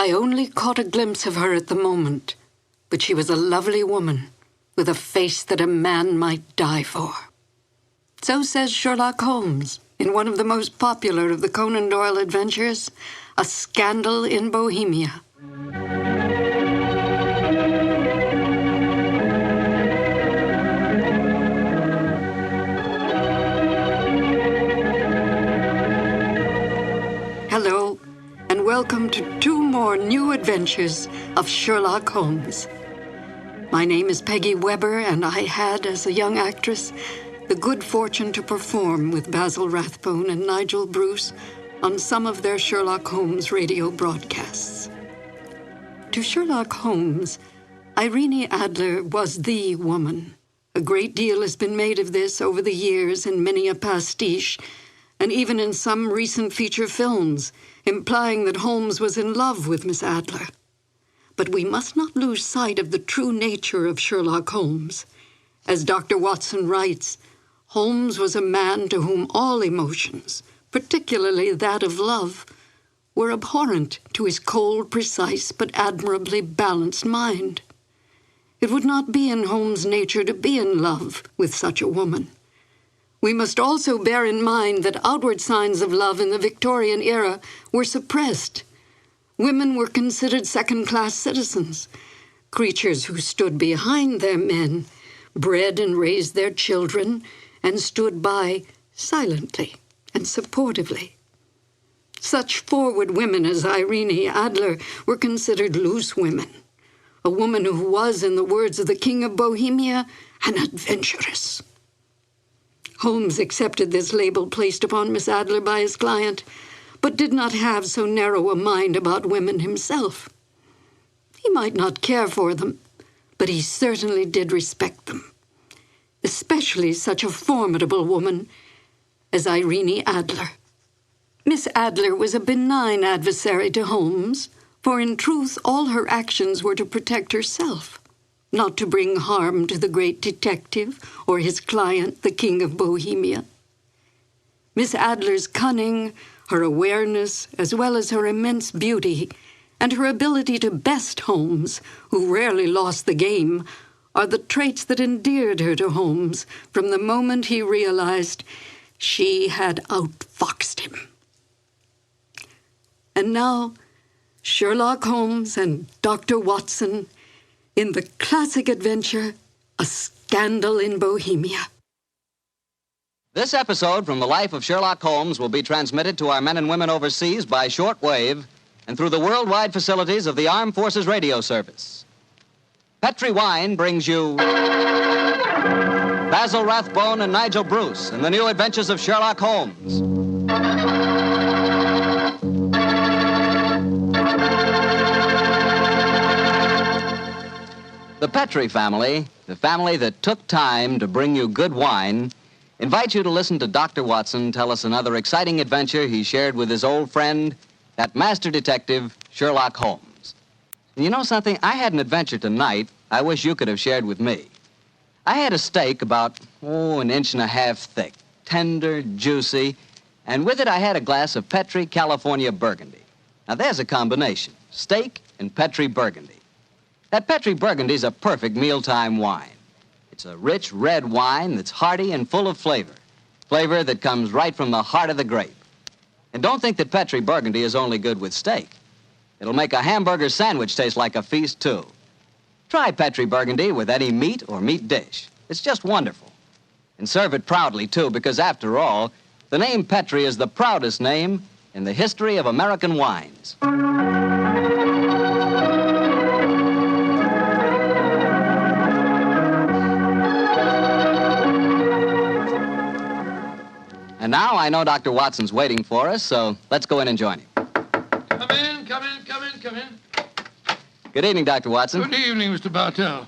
I only caught a glimpse of her at the moment, but she was a lovely woman with a face that a man might die for. So says Sherlock Holmes in one of the most popular of the Conan Doyle adventures, A Scandal in Bohemia. Hello, and welcome to 2 more new adventures of Sherlock Holmes. My name is Peggy Weber, and I had, as a young actress, the good fortune to perform with Basil Rathbone and Nigel Bruce on some of their Sherlock Holmes radio broadcasts. To Sherlock Holmes, Irene Adler was the woman. A great deal has been made of this over the years in many a pastiche, and even in some recent feature films, implying that Holmes was in love with Miss Adler. But we must not lose sight of the true nature of Sherlock Holmes. As Dr. Watson writes, Holmes was a man to whom all emotions, particularly that of love, were abhorrent to his cold, precise, but admirably balanced mind. It would not be in Holmes' nature to be in love with such a woman. We must also bear in mind that outward signs of love in the Victorian era were suppressed. Women were considered second-class citizens, creatures who stood behind their men, bred and raised their children, and stood by silently and supportively. Such forward women as Irene Adler were considered loose women, a woman who was, in the words of the King of Bohemia, an adventuress. Holmes accepted this label placed upon Miss Adler by his client, but did not have so narrow a mind about women himself. He might not care for them, but he certainly did respect them, especially such a formidable woman as Irene Adler. Miss Adler was a benign adversary to Holmes, for in truth all her actions were to protect herself, not to bring harm to the great detective or his client, the King of Bohemia. Miss Adler's cunning, her awareness, as well as her immense beauty, and her ability to best Holmes, who rarely lost the game, are the traits that endeared her to Holmes from the moment he realized she had outfoxed him. And now, Sherlock Holmes and Dr. Watson in the classic adventure, A Scandal in Bohemia. This episode from the life of Sherlock Holmes will be transmitted to our men and women overseas by shortwave and through the worldwide facilities of the Armed Forces Radio Service. Petri Wine brings you Basil Rathbone and Nigel Bruce in the new adventures of Sherlock Holmes. The Petri family, the family that took time to bring you good wine, invites you to listen to Dr. Watson tell us another exciting adventure he shared with his old friend, that master detective, Sherlock Holmes. And you know something? I had an adventure tonight I wish you could have shared with me. I had a steak about, 1.5 inches thick, tender, juicy, and with it I had a glass of Petri California Burgundy. Now there's a combination, steak and Petri Burgundy. That Petri Burgundy's a perfect mealtime wine. It's a rich red wine that's hearty and full of flavor. Flavor that comes right from the heart of the grape. And don't think that Petri Burgundy is only good with steak. It'll make a hamburger sandwich taste like a feast, too. Try Petri Burgundy with any meat or meat dish. It's just wonderful. And serve it proudly, too, because after all, the name Petri is the proudest name in the history of American wines. And now I know Dr. Watson's waiting for us, so let's go in and join him. Come in, come in, come in, come in. Good evening, Dr. Watson. Good evening, Mr. Bartell.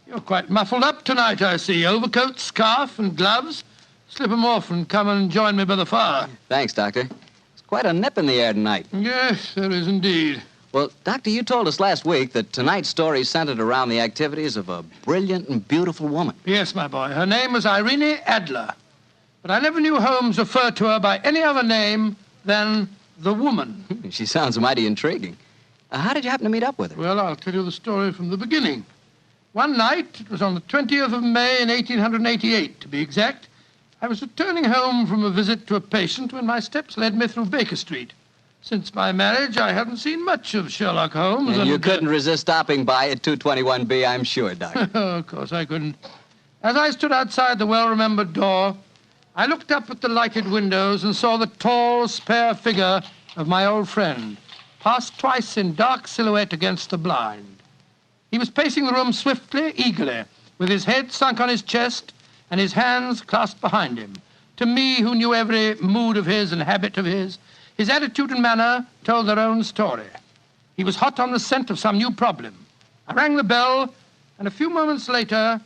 You're quite muffled up tonight, I see. Overcoat, scarf, and gloves. Slip 'em off and come and join me by the fire. Thanks, Doctor. It's quite a nip in the air tonight. Yes, there is indeed. Well, Doctor, you told us last week that tonight's story centered around the activities of a brilliant and beautiful woman. Yes, my boy. Her name was Irene Adler. But I never knew Holmes refer to her by any other name than the woman. She sounds mighty intriguing. How did you happen to meet up with her? Well, I'll tell you the story from the beginning. One night, it was on the 20th of May in 1888, to be exact, I was returning home from a visit to a patient when my steps led me through Baker Street. Since my marriage, I hadn't seen much of Sherlock Holmes. And you couldn't resist stopping by at 221B, I'm sure, Doctor. Of course I couldn't. As I stood outside the well-remembered door, I looked up at the lighted windows and saw the tall, spare figure of my old friend, pass twice in dark silhouette against the blind. He was pacing the room swiftly, eagerly, with his head sunk on his chest and his hands clasped behind him. To me, who knew every mood of his and habit of his attitude and manner told their own story. He was hot on the scent of some new problem. I rang the bell, and a few moments later,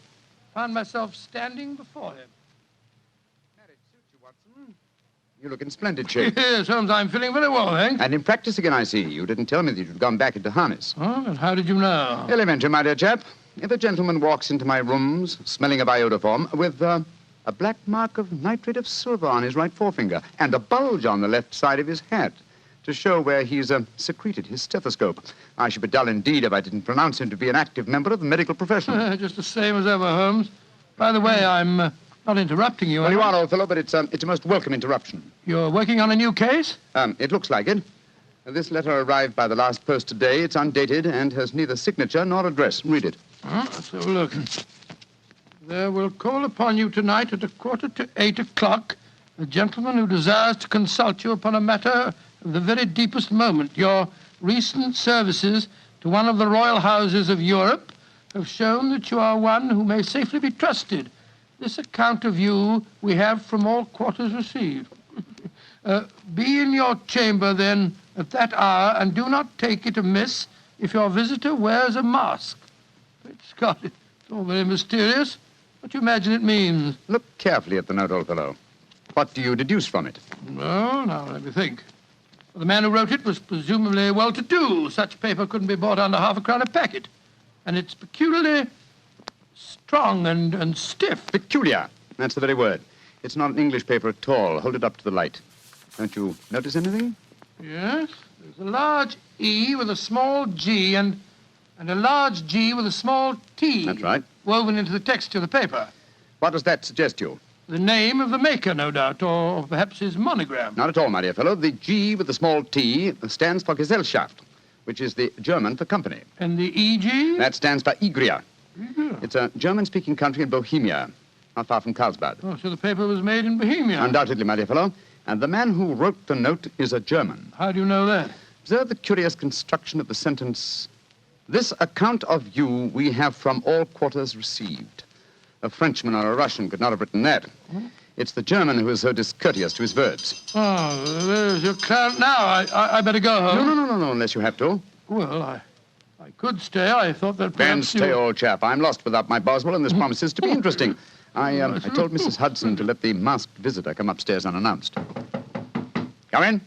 found myself standing before him. You look in splendid shape. Yes, Holmes, I'm feeling very well, thanks. And in practice again, I see. You didn't tell me that you'd gone back into harness. Oh, and how did you know? Elementary, my dear chap. If a gentleman walks into my rooms smelling of iodoform with a black mark of nitrate of silver on his right forefinger and a bulge on the left side of his hat to show where he's secreted his stethoscope, I should be dull indeed if I didn't pronounce him to be an active member of the medical profession. Just the same as ever, Holmes. By the way, I'm not interrupting you. Well, you are, old fellow, but it's a most welcome interruption. You're working on a new case? It looks like it. This letter arrived by the last post today. It's undated and has neither signature nor address. Read it. Let's have a look. There will call upon you tonight at 7:45 a gentleman who desires to consult you upon a matter of the very deepest moment. Your recent services to one of the royal houses of Europe have shown that you are one who may safely be trusted. This account of you we have from all quarters received. Be in your chamber, then, at that hour, and do not take it amiss if your visitor wears a mask. Great Scott, it's all very mysterious. What do you imagine it means? Look carefully at the note, old fellow. What do you deduce from it? Well, now, let me think. Well, the man who wrote it was presumably well-to-do. Such paper couldn't be bought under half a crown a packet. And it's peculiarly strong and stiff. Peculiar. That's the very word. It's not an English paper at all. Hold it up to the light. Don't you notice anything? Yes. There's a large E with a small G and a large G with a small T. That's right. Woven into the texture of the paper. What does that suggest to you? The name of the maker, no doubt, or perhaps his monogram. Not at all, my dear fellow. The G with the small T stands for Gesellschaft, which is the German for company. And the EG? That stands for Igria. It's a German-speaking country in Bohemia, not far from Carlsbad. Oh, so the paper was made in Bohemia? Undoubtedly, my dear fellow. And the man who wrote the note is a German. How do you know that? Observe the curious construction of the sentence. This account of you we have from all quarters received. A Frenchman or a Russian could not have written that. It's the German who is so discourteous to his verbs. Oh, there's your client now. I better go home. No, unless you have to. Well, I could stay. I thought that Then perhaps stay, old chap. I'm lost without my Boswell, and this promises to be interesting. I told Mrs. Hudson to let the masked visitor come upstairs unannounced. Come in.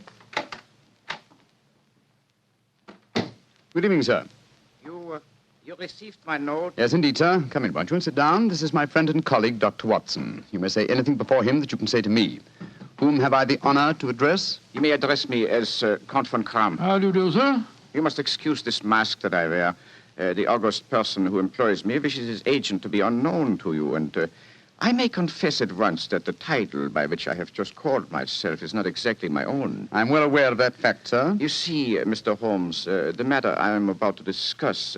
Good evening, sir. You received my note? Yes, indeed, sir. Come in, won't you, and sit down. This is my friend and colleague, Dr. Watson. You may say anything before him that you can say to me. Whom have I the honor to address? You may address me as Count von Kram. How do you do, sir? You must excuse this mask that I wear. The august person who employs me wishes his agent to be unknown to you, and I may confess at once that the title by which I have just called myself is not exactly my own. I'm well aware of that fact, sir. You see, Mr. Holmes, the matter I am about to discuss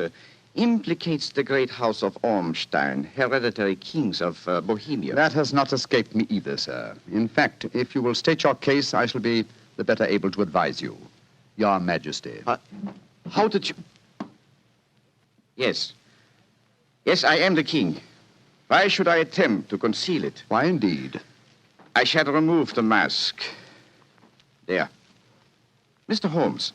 implicates the great house of Ormstein, hereditary kings of Bohemia. That has not escaped me either, sir. In fact, if you will state your case, I shall be the better able to advise you. Your Majesty. How did you... Yes. Yes, I am the king. Why should I attempt to conceal it? Why, indeed? I shall remove the mask. There. Mr. Holmes,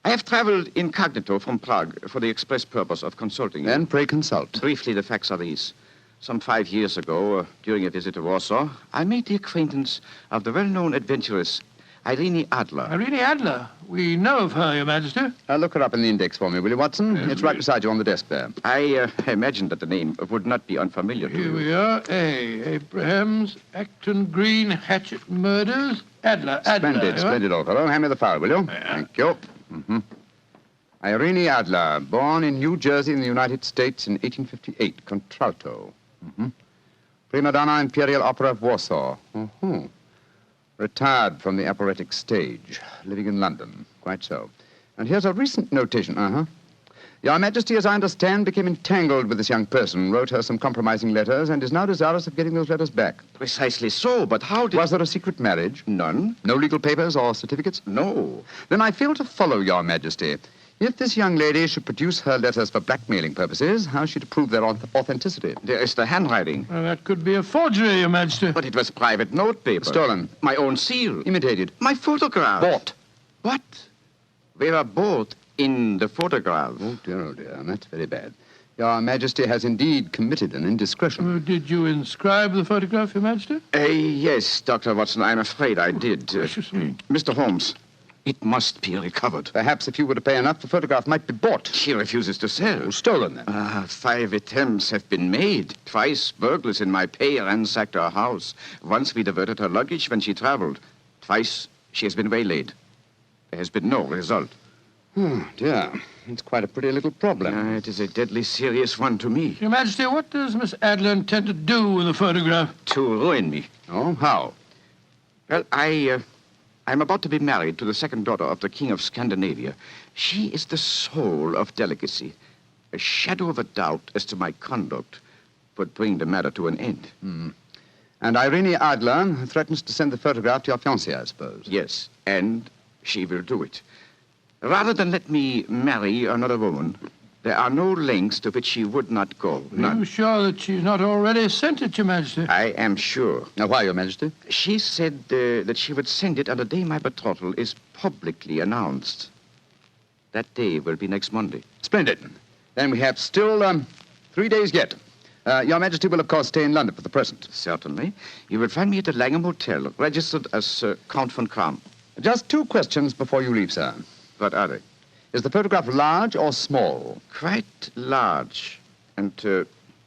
I have traveled incognito from Prague for the express purpose of consulting you. Then pray consult. Briefly, the facts are these. Some 5 years ago, during a visit to Warsaw, I made the acquaintance of the well-known adventuress Irene Adler. Irene Adler. We know of her, Your Majesty. Look her up in the index for me, will you, Watson? Yes, it's right beside you on the desk there. I imagined that the name would not be unfamiliar to Here you. we are. Abrahams, Acton Green, Hatchet Murders. Adler. Splendid, Here we are. splendid, old fellow. Hand me the file, will you? Yeah. Thank you. Mm-hmm. Irene Adler, born in New Jersey in the United States in 1858, contralto. Prima donna Imperial Opera of Warsaw. Retired from the operatic stage, living in London. Quite so. And here's a recent notation. Your Majesty, as I understand, became entangled with this young person, wrote her some compromising letters, and is now desirous of getting those letters back. Precisely so, but how did... Was there a secret marriage? None. No legal papers or certificates? No. Then I fail to follow, Your Majesty. If this young lady should produce her letters for blackmailing purposes, how is she to prove their authenticity? There is the handwriting. Well, that could be a forgery, Your Majesty. But it was private notepaper. Stolen. My own seal. Imitated. My photograph. Bought. What? We were both in the photograph. Oh, dear. That's very bad. Your Majesty has indeed committed an indiscretion. Did you inscribe the photograph, Your Majesty? Yes, Dr. Watson, I'm afraid I did. Gracious me. Mr. Holmes, it must be recovered. Perhaps if you were to pay enough, the photograph might be bought. She refuses to sell. Stolen, then. 5 attempts have been made. Twice burglars in my pay ransacked her house. Once we diverted her luggage when she traveled. Twice she has been waylaid. There has been no result. Oh, dear. It's quite a pretty little problem. It is a deadly serious one to me. Your Majesty, what does Miss Adler intend to do with the photograph? To ruin me. Oh, how? Well, I'm about to be married to the second daughter of the King of Scandinavia. She is the soul of delicacy. A shadow of a doubt as to my conduct would bring the matter to an end. And Irene Adler threatens to send the photograph to your fiancé, I suppose. Yes, and she will do it. Rather than let me marry another woman, there are no lengths to which she would not go. Are you sure that she's not already sent it, Your Majesty? I am sure. Now, why, Your Majesty? She said that she would send it on the day my betrothal is publicly announced. That day will be next Monday. Splendid. Then we have still 3 days yet. Your Majesty will, of course, stay in London for the present. Certainly. You will find me at the Langham Hotel, registered as Count von Kram. Just 2 questions before you leave, sir. What are they? Is the photograph large or small? Quite large. And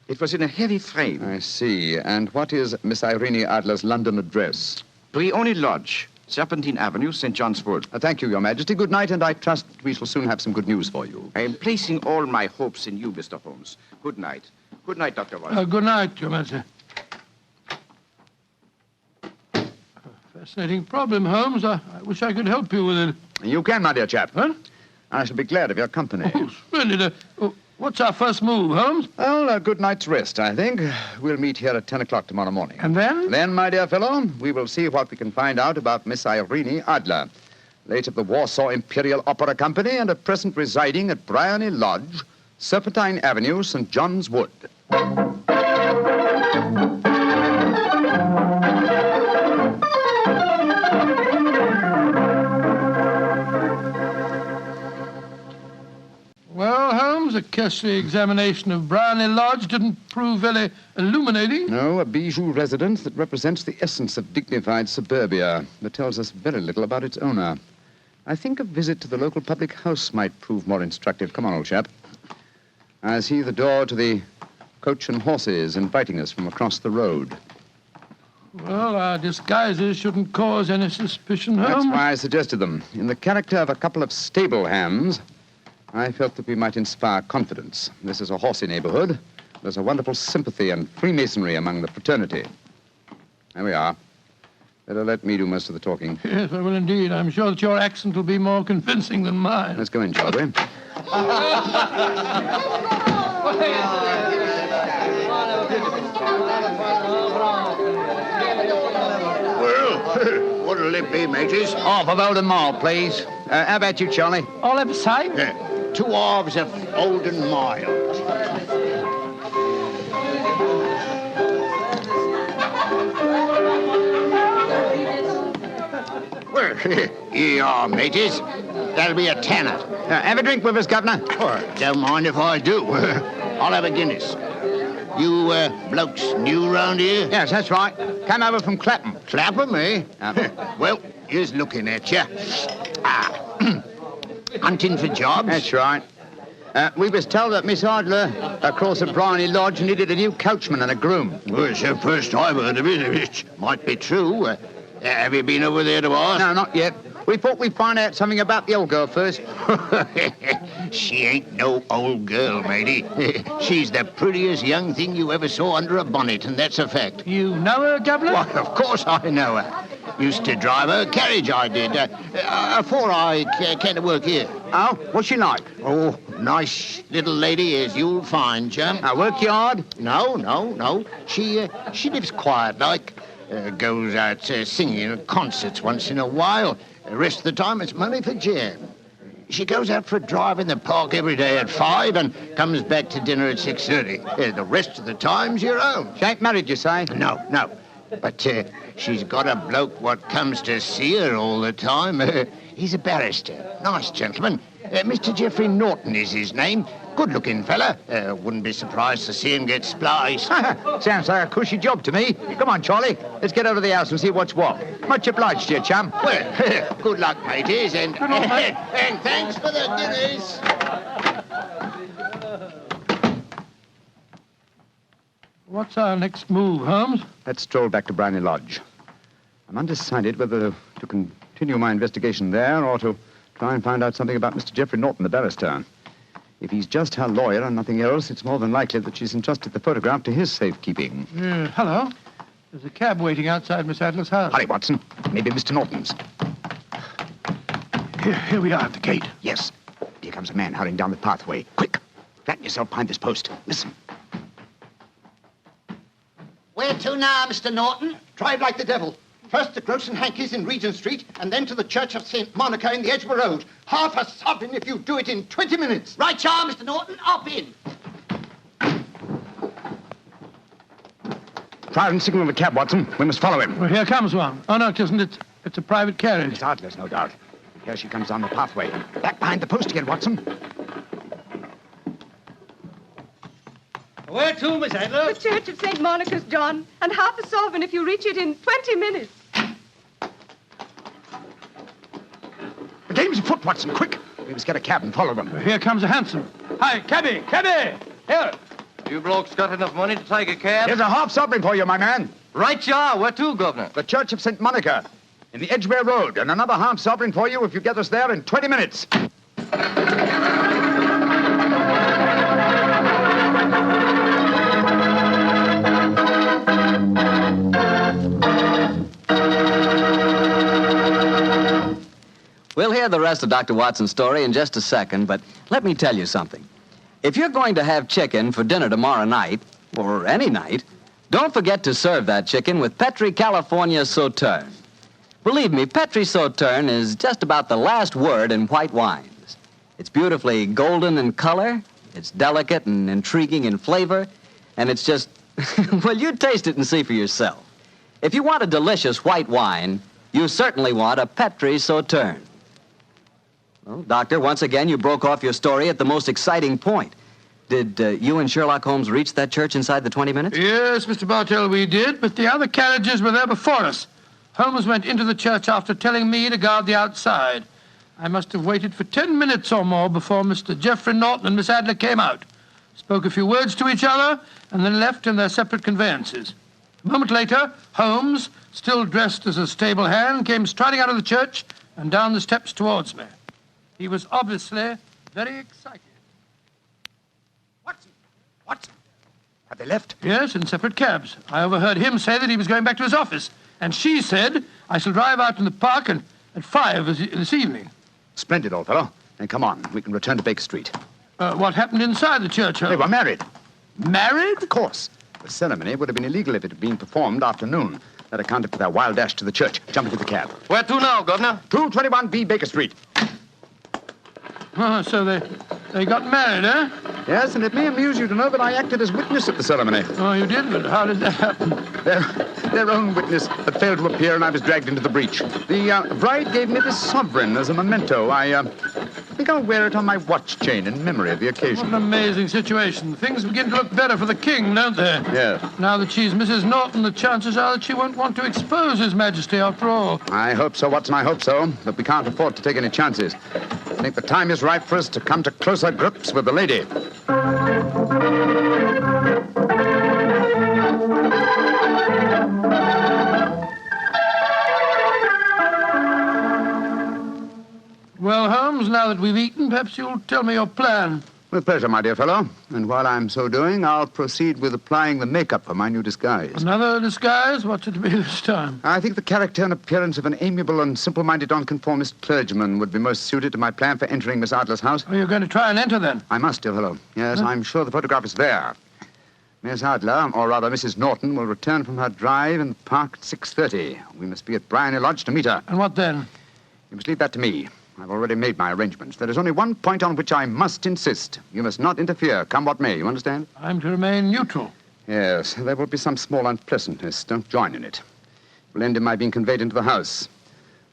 it was in a heavy frame. I see. And what is Miss Irene Adler's London address? Brioni Lodge, Serpentine Avenue, St. John's Wood. Thank you, Your Majesty. Good night, and I trust we shall soon have some good news for you. I am placing all my hopes in you, Mr. Holmes. Good night. Good night, Dr. Watson. Good night, Your Majesty. Fascinating problem, Holmes. I wish I could help you with it. You can, my dear chap. Huh? I shall be glad of your company. Oh, splendid. What's our first move, Holmes? Well, a good night's rest, I think. We'll meet here at 10 o'clock tomorrow morning. And then? Then, my dear fellow, we will see what we can find out about Miss Irene Adler, late of the Warsaw Imperial Opera Company and at present residing at Briony Lodge, Serpentine Avenue, St. John's Wood. Well, Holmes, a cursory examination of Briony Lodge didn't prove very illuminating. No, a bijou residence that represents the essence of dignified suburbia, but tells us very little about its owner. I think a visit to the local public house might prove more instructive. Come on, old chap. I see the door to the Coach and Horses inviting us from across the road. Well, our disguises shouldn't cause any suspicion, Holmes. That's why I suggested them. In the character of a couple of stable hands, I felt that we might inspire confidence. This is a horsey neighborhood. There's a wonderful sympathy and Freemasonry among the fraternity. There we are. Better let me do most of the talking. Yes, I will indeed. I'm sure that your accent will be more convincing than mine. Let's go in, shall we? Well, what'll it be, mateys? Half of Oldham Mile, please. How about you, Charlie? All ever say? Yeah, 2 halves of Oldham Mile. Well, here you are, mateys. That'll be a tenner. Have a drink with us, Governor. Oh, don't mind if I do. I'll have a Guinness. You blokes new round here? Yes, that's right. Came over from Clapham. Clapham, eh? Well, here's looking at you. Hunting for jobs? That's right. We was told that Miss Adler across at Briony Lodge needed a new coachman and a groom. Well, it's the first I've heard of it. It might be true. Have you been over there to ask? No, not yet. We thought we'd find out something about the old girl first. She ain't no old girl, matey. She's the prettiest young thing you ever saw under a bonnet, and that's a fact. You know her, Governor? Why, of course I know her. Used to drive her carriage, I did, before I came to work here. Oh, what's she like? Oh, nice little lady, as you'll find, chum. Work you hard? No. She lives quiet, like. Goes out singing at concerts once in a while. The rest of the time, it's money for jam. She goes out for a drive in the park every day at 5 and comes back to dinner at 6:30. The rest of the time's your own. She ain't married, you say? No. But she's got a bloke what comes to see her all the time. He's a barrister. Nice gentleman. Mr. Geoffrey Norton is his name. Good-looking fella. Wouldn't be surprised to see him get spliced. Sounds like a cushy job to me. Come on, Charlie. Let's get over to the house and see what's what. Much obliged to you, chum. Well, good luck, mateys, and thanks for the dinners. What's our next move, Holmes? Let's stroll back to Briny Lodge. I'm undecided whether to continue my investigation there or to try and find out something about Mr. Geoffrey Norton, the barrister. If he's just her lawyer and nothing else, it's more than likely that she's entrusted the photograph to his safekeeping. Hello. There's a cab waiting outside Miss Adler's house. Hurry, Watson. Maybe Mr. Norton's. Here we are at the gate. Yes. Here comes a man hurrying down the pathway. Quick. Flatten yourself behind this post. Listen. Where to now, Mr. Norton? Drive like the devil. First to Gross and Hankey's in Regent Street, and then to the Church of St. Monica in the Edgware Road. Half a sovereign if you do it in 20 minutes. Right, y'all, Mr. Norton. Up in. Try and signal the cab, Watson. We must follow him. Well, here comes one. Oh, no, it isn't. It's a private carriage. Miss Adler's, no doubt. Here she comes down the pathway. Back behind the post again, Watson. Where to, Miss Adler? The Church of St. Monica's, John, and half a sovereign if you reach it in 20 minutes. The game's afoot, Watson. Quick. We must get a cab and follow them. Here comes a hansom. Hi, cabby! Here! You blokes got enough money to take a cab? Here's a half sovereign for you, my man. Right, y'all. Where to, Governor? The Church of St. Monica in the Edgware Road, and another half sovereign for you if you get us there in 20 minutes. We'll hear the rest of Dr. Watson's story in just a second, but let me tell you something. If you're going to have chicken for dinner tomorrow night, or any night, don't forget to serve that chicken with Petri California Sauterne. Believe me, Petri Sauterne is just about the last word in white wines. It's beautifully golden in color, it's delicate and intriguing in flavor, and it's just, well, you taste it and see for yourself. If you want a delicious white wine, you certainly want a Petri Sauterne. Well, Doctor, once again, you broke off your story at the most exciting point. Did you and Sherlock Holmes reach that church inside the 20 minutes? Yes, Mr. Bartell, we did, but the other carriages were there before us. Holmes went into the church after telling me to guard the outside. I must have waited for 10 minutes or more before Mr. Geoffrey Norton and Miss Adler came out, spoke a few words to each other, and then left in their separate conveyances. A moment later, Holmes, still dressed as a stable hand, came striding out of the church and down the steps towards me. He was obviously very excited. Watson. Have they left? Yes, in separate cabs. I overheard him say that he was going back to his office. And she said, I shall drive out in the park at 5 this evening. Splendid, old fellow. Then come on. We can return to Baker Street. What happened inside the church, Holmes? They were married. Married? Of course. The ceremony would have been illegal if it had been performed after noon. That accounted for their wild dash to the church. Jump into the cab. Where to now, Governor? 221B Baker Street. Oh, so they got married, eh? Yes, and it may amuse you to know that I acted as witness at the ceremony. Oh, you did? But how did that happen? Their own witness had failed to appear, and I was dragged into the breach. The bride gave me this sovereign as a memento. I think I'll wear it on my watch chain in memory of the occasion. What an amazing situation. Things begin to look better for the king, don't they? Yes. Now that she's Mrs. Norton, the chances are that she won't want to expose His Majesty after all. I hope so, Watson, I hope so. But we can't afford to take any chances. I think the time is right for us to come to closer grips with the lady. now that we've eaten, perhaps you'll tell me your plan. With pleasure, my dear fellow. And while I'm so doing, I'll proceed with applying the makeup for my new disguise. Another disguise? What's it to be this time? I think the character and appearance of an amiable and simple-minded nonconformist clergyman would be most suited to my plan for entering Miss Adler's house. Are you going to try and enter, then? I must, dear fellow. Yes, I'm sure the photograph is there. Miss Adler, or rather Mrs. Norton, will return from her drive in the park at 6:30. We must be at Bryony Lodge to meet her. And what then? You must leave that to me. I've already made my arrangements. There is only one point on which I must insist. You must not interfere, come what may. You understand? I'm to remain neutral. Yes, there will be some small unpleasantness. Don't join in it. It will end in my being conveyed into the house.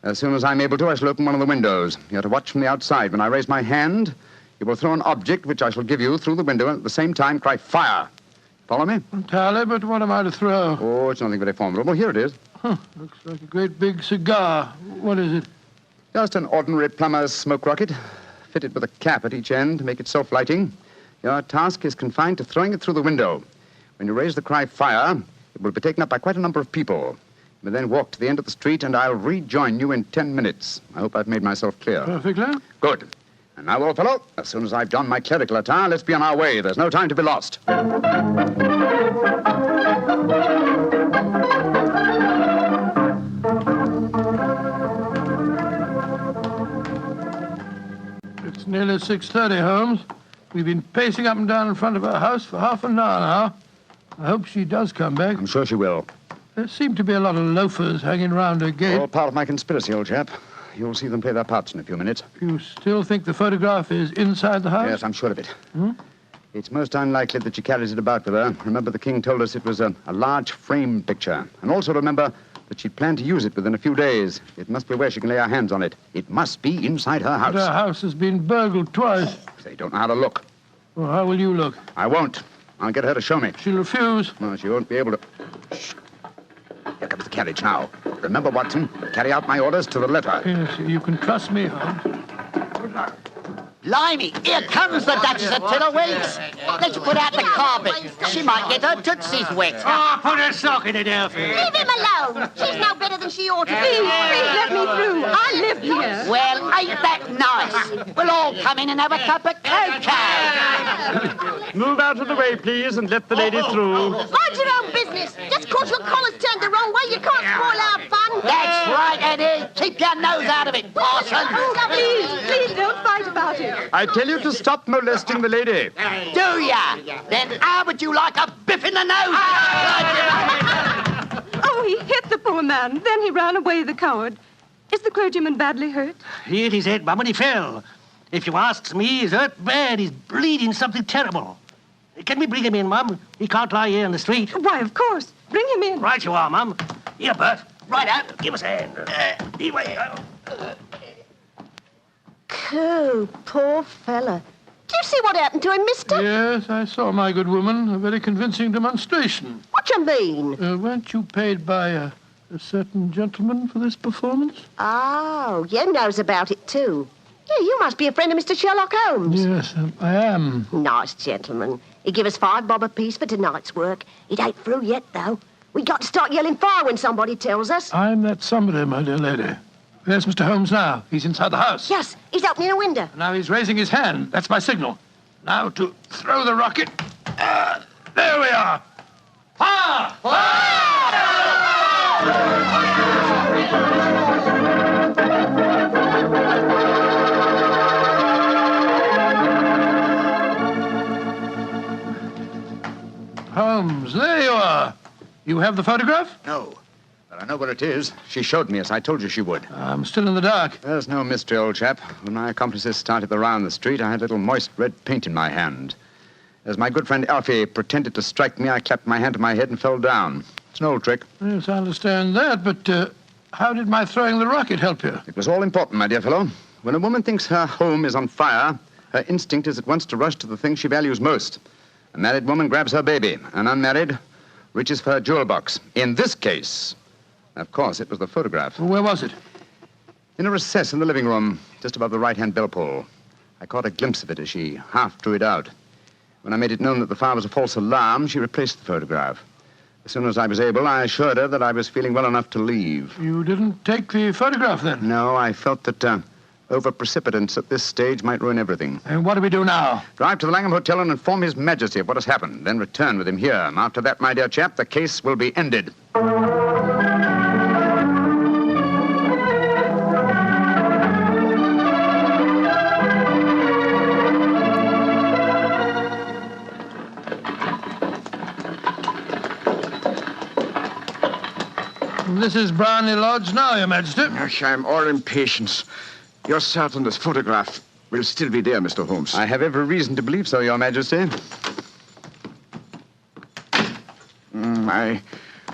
As soon as I'm able to, I shall open one of the windows. You're to watch from the outside. When I raise my hand, you will throw an object which I shall give you through the window and at the same time cry, fire. Follow me? Entirely, but what am I to throw? Oh, it's nothing very formidable. Here it is. Looks like a great big cigar. What is it? Just an ordinary plumber's smoke rocket, fitted with a cap at each end to make it self-lighting. Your task is confined to throwing it through the window. When you raise the cry, fire, it will be taken up by quite a number of people. You may then walk to the end of the street, and I'll rejoin you in 10 minutes. I hope I've made myself clear. Perfectly. Good. And now, old fellow, as soon as I've donned my clerical attire, let's be on our way. There's no time to be lost. It's nearly 6:30, Holmes. We've been pacing up and down in front of her house for half an hour now. I hope she does come back. I'm sure she will. There seem to be a lot of loafers hanging round her gate. All part of my conspiracy, old chap. You'll see them play their parts in a few minutes. You still think the photograph is inside the house? Yes, I'm sure of it. It's most unlikely that she carries it about with her. Remember, the king told us it was a large frame picture. And also remember that she'd planned to use it within a few days. It must be where she can lay her hands on it. It must be inside her house. But her house has been burgled twice. They don't know how to look. Well, how will you look? I won't. I'll get her to show me. She'll refuse. No, she won't be able to. Shh. Here comes the carriage now. Remember, Watson, carry out my orders to the letter. Yes, you can trust me, Holmes. Good luck. Blimey, here comes the Duchess of Tiddleweeds. Let's put out the carpet. She might get her tootsies wet. Oh, put a sock in it, Elfie. Leave him alone. She's no better than she ought to be. Please let me through. I live here. Well, ain't that nice? We'll all come in and have a cup of cocoa. Move out of the way, please, and let the lady through. Mind your own business. Just 'cause your collar's turned the wrong way, you can't spoil our fun. That's right, Eddie. Keep your nose out of it, parson. Please don't fight about it. I tell you to stop molesting the lady. Do ya? Then how would you like a biff in the nose? Oh, he hit the poor man. Then he ran away, the coward. Is the clergyman badly hurt? He hit his head, Mum, and he fell. If you asks me, he's hurt bad. He's bleeding something terrible. Can we bring him in, Mum? He can't lie here in the street. Why, of course. Bring him in. Right you are, Mum. Here, Bert. Right out. Give us a hand. Anyway. Coo, poor fella. Do you see what happened to him, mister? Yes, I saw, my good woman. A very convincing demonstration. What you mean? Weren't you paid by a certain gentleman for this performance? Oh, you knows about it, too. Yeah, you must be a friend of Mr. Sherlock Holmes. Yes, I am. Nice gentleman. He give us $5 bob apiece for tonight's work. It ain't through yet, though. We got to start yelling fire when somebody tells us. I'm that somebody, my dear lady. There's Mr. Holmes now. He's inside the house. Yes, he's opening a window. Now he's raising his hand. That's my signal. Now to throw the rocket. There we are. Fire! Holmes, there you are. You have the photograph? No, but I know where it is. She showed me, as I told you she would. I'm still in the dark. There's no mystery, old chap. When my accomplices started the round the street, I had a little moist red paint in my hand. As my good friend Alfie pretended to strike me, I clapped my hand to my head and fell down. It's an old trick. Yes, I understand that, but how did my throwing the rocket help you? It was all important, my dear fellow. When a woman thinks her home is on fire, her instinct is at once to rush to the thing she values most. A married woman grabs her baby. An unmarried reaches for her jewel box. In this case, of course, it was the photograph. Where was it? In a recess in the living room, just above the right-hand bell pull. I caught a glimpse of it as she half drew it out. When I made it known that the fire was a false alarm, she replaced the photograph. As soon as I was able, I assured her that I was feeling well enough to leave. You didn't take the photograph, then? No, I felt that the Over-precipitance at this stage might ruin everything. And what do we do now? Drive to the Langham Hotel and inform His Majesty of what has happened. Then return with him here. After that, my dear chap, the case will be ended. This is Brownlee Lodge now, Your Majesty. I'm all impatience. You're certain this photograph will still be there, Mr. Holmes? I have every reason to believe so, Your Majesty.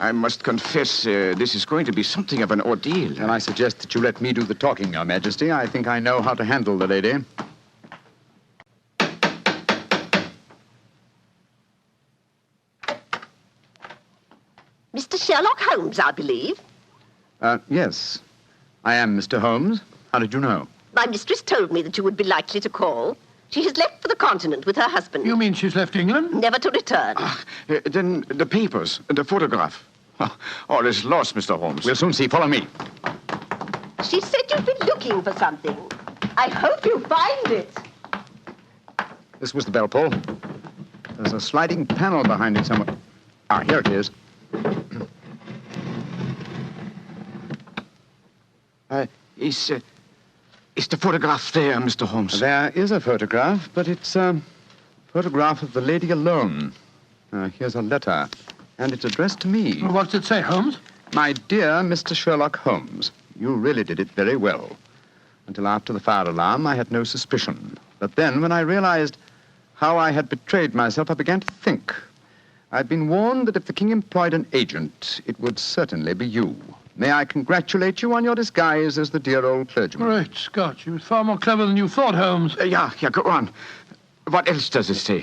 I must confess, this is going to be something of an ordeal. And I suggest that you let me do the talking, Your Majesty. I think I know how to handle the lady. Mr. Sherlock Holmes, I believe. Yes. I am Mr. Holmes. How did you know? My mistress told me that you would be likely to call. She has left for the continent with her husband. You mean she's left England? Never to return. Then the papers, the photograph. All is lost, Mr. Holmes. We'll soon see. Follow me. She said you'd been looking for something. I hope you find it. This was the bell pull. There's a sliding panel behind it somewhere. Ah, here it is. Is the photograph there, Mr. Holmes? There is a photograph, but it's a photograph of the lady alone. Here's a letter, and it's addressed to me. Well, what's it say, Holmes? My dear Mr. Sherlock Holmes, you really did it very well. Until after the fire alarm, I had no suspicion. But then, when I realized how I had betrayed myself, I began to think. I'd been warned that if the king employed an agent, it would certainly be you. May I congratulate you on your disguise as the dear old clergyman? Great Scott, you was far more clever than you thought, Holmes. Yeah, go on. What else does it say?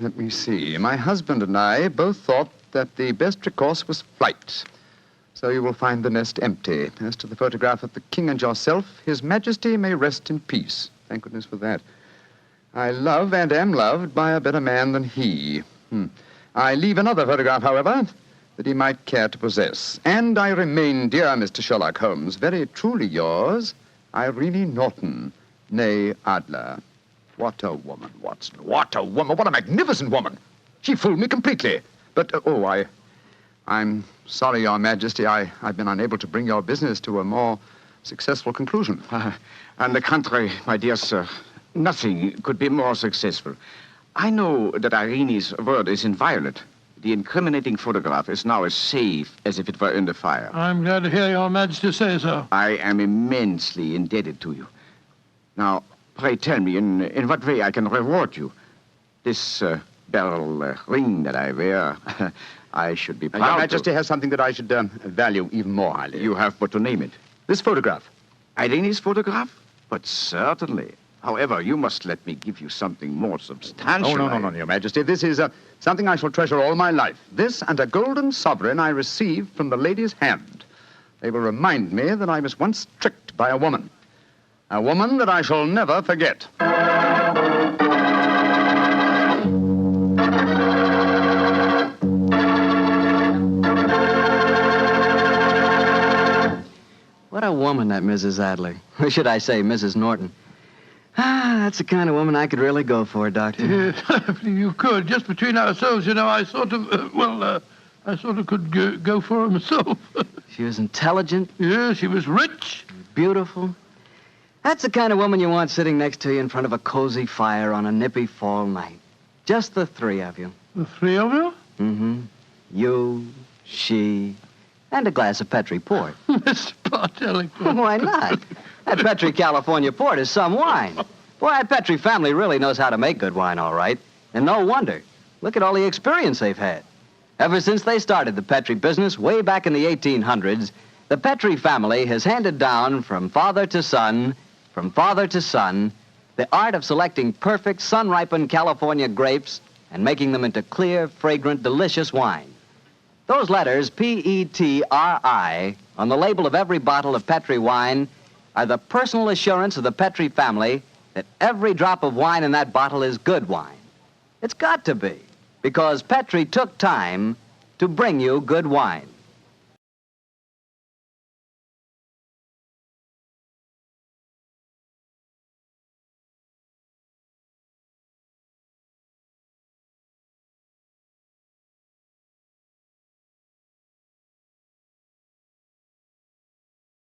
Let me see. My husband and I both thought that the best recourse was flight. So you will find the nest empty. As to the photograph of the king and yourself, His Majesty may rest in peace. Thank goodness for that. I love and am loved by a better man than he. I leave another photograph, however, that he might care to possess. And I remain, dear Mr. Sherlock Holmes, very truly yours, Irene Norton, née Adler. What a woman, Watson. What a woman. What a magnificent woman. She fooled me completely. But, I'm sorry, Your Majesty. I've been unable to bring your business to a more successful conclusion. On the contrary, my dear sir, nothing could be more successful. I know that Irene's word is inviolate. The incriminating photograph is now as safe as if it were in the fire. I'm glad to hear Your Majesty say so. I am immensely indebted to you. Now, pray tell me in what way I can reward you. This beryl ring that I wear, I should be proud Your Majesty has something that I should value even more highly. You have but to name it. This photograph. Irene's photograph? But certainly. However, you must let me give you something more substantial. Oh, no, Your Majesty. This is something I shall treasure all my life. This and a golden sovereign I received from the lady's hand. They will remind me that I was once tricked by a woman. A woman that I shall never forget. What a woman, that Mrs. Adler. Or should I say, Mrs. Norton. That's the kind of woman I could really go for, Doctor. Yes, you could. Just between ourselves, you know, I sort of could go for her myself. She was intelligent. Yeah, she was rich. Beautiful. That's the kind of woman you want sitting next to you in front of a cozy fire on a nippy fall night. Just the three of you. The three of you? Mm-hmm. You, she, and a glass of Petri port. Mr. Bartelli. Why not? That Petri California port is some wine. Boy, that Petri family really knows how to make good wine, all right. And no wonder. Look at all the experience they've had. Ever since they started the Petri business way back in the 1800s, the Petri family has handed down from father to son, the art of selecting perfect sun-ripened California grapes and making them into clear, fragrant, delicious wine. Those letters, P-E-T-R-I, on the label of every bottle of Petri wine are the personal assurance of the Petri family that every drop of wine in that bottle is good wine. It's got to be, because Petri took time to bring you good wine.